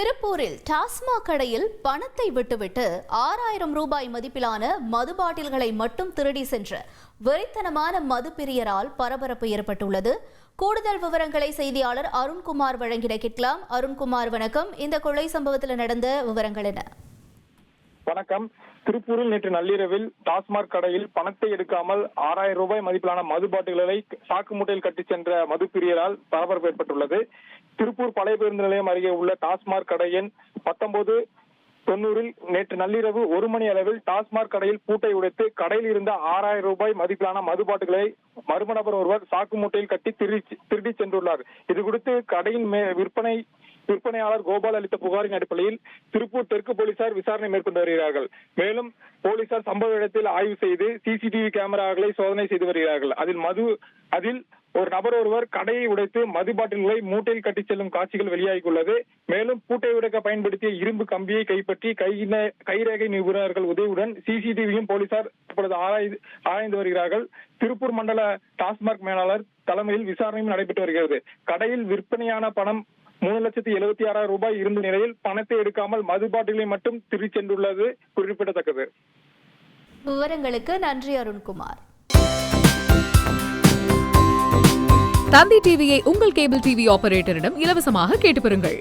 திருப்பூரில் டாஸ்மாக் கடையில் பணத்தை விட்டுவிட்டு 6000 ரூபாய் மதிப்பிலான மது பாட்டில்களை மட்டும் திருடி சென்ற வெறித்தனமான மது பிரியரால் பரபரப்பு ஏற்பட்டுள்ளது. கூடுதல் விவரங்களை செய்தியாளர் அருண்குமார் வழங்கிட கேட்கலாம். அருண்குமார், வணக்கம். இந்த கொலை சம்பவத்தில் நடந்த விவரங்கள் என்ன? வணக்கம். திருப்பூரில் நேற்று நள்ளிரவில் டாஸ்மாக் கடையில் பணத்தை எடுக்காமல் 6000 ரூபாய் மதிப்பிலான மது பாட்டில்களை சாக்கு மூட்டையில் கட்டி சென்ற மது பிரியரால் பரபரப்பு ஏற்பட்டுள்ளது. திருப்பூர் பழைய பேருந்து நிலையம் அருகே உள்ள டாஸ்மாக் கடையின் 1990 நேற்று நள்ளிரவு 1 மணி அளவில் டாஸ்மாக் கடையில் பூட்டை உடைத்து கடையில் இருந்த 6000 ரூபாய் மதிப்பிலான மது பாட்டில்களை மர்ம நபர் ஒருவர் சாக்கு மூட்டையில் கட்டி திருடி சென்றுள்ளார். இது குறித்து கடையின் விற்பனையாளர் கோபால் அளித்த புகாரின் அடிப்படையில் திருப்பூர் தெற்கு போலீசார் விசாரணை மேற்கொண்டு வருகிறார்கள். மேலும் போலீசார் சம்பவ இடத்தில் ஆய்வு செய்து சிசிடிவி கேமராக்களை சோதனை செய்து வருகிறார்கள். அதில் ஒரு நபர் ஒருவர் கடையை உடைத்து மது பாட்டில்களை மூட்டையில் கட்டி செல்லும் காட்சிகள் வெளியாகியுள்ளது. மேலும் பூட்டை உடைக்க பயன்படுத்திய இரும்பு கம்பியை கைப்பற்றி கைரேகை நிபுணர்கள் உதவியுடன் சிசிடிவியும் போலீசார் இப்பொழுது ஆராய்ந்து வருகிறார்கள். திருப்பூர் மண்டல டாஸ்மாக் மேலாளர் தலைமையில் விசாரணையும் நடைபெற்று வருகிறது. கடையில் விற்பனையான பணம் 3,76,000 ரூபாய் இருந்த நிலையில் பணத்தை எடுக்காமல் மது பாட்டிலை மட்டும் திருடி சென்றுள்ளது குறிப்பிடத்தக்கது. விவரங்களுக்கு நன்றி அருண்குமார். தந்தி டிவியை உங்கள் கேபிள் டிவி ஆபரேட்டரிடம் இலவசமாக கேட்டு பெறுங்கள்.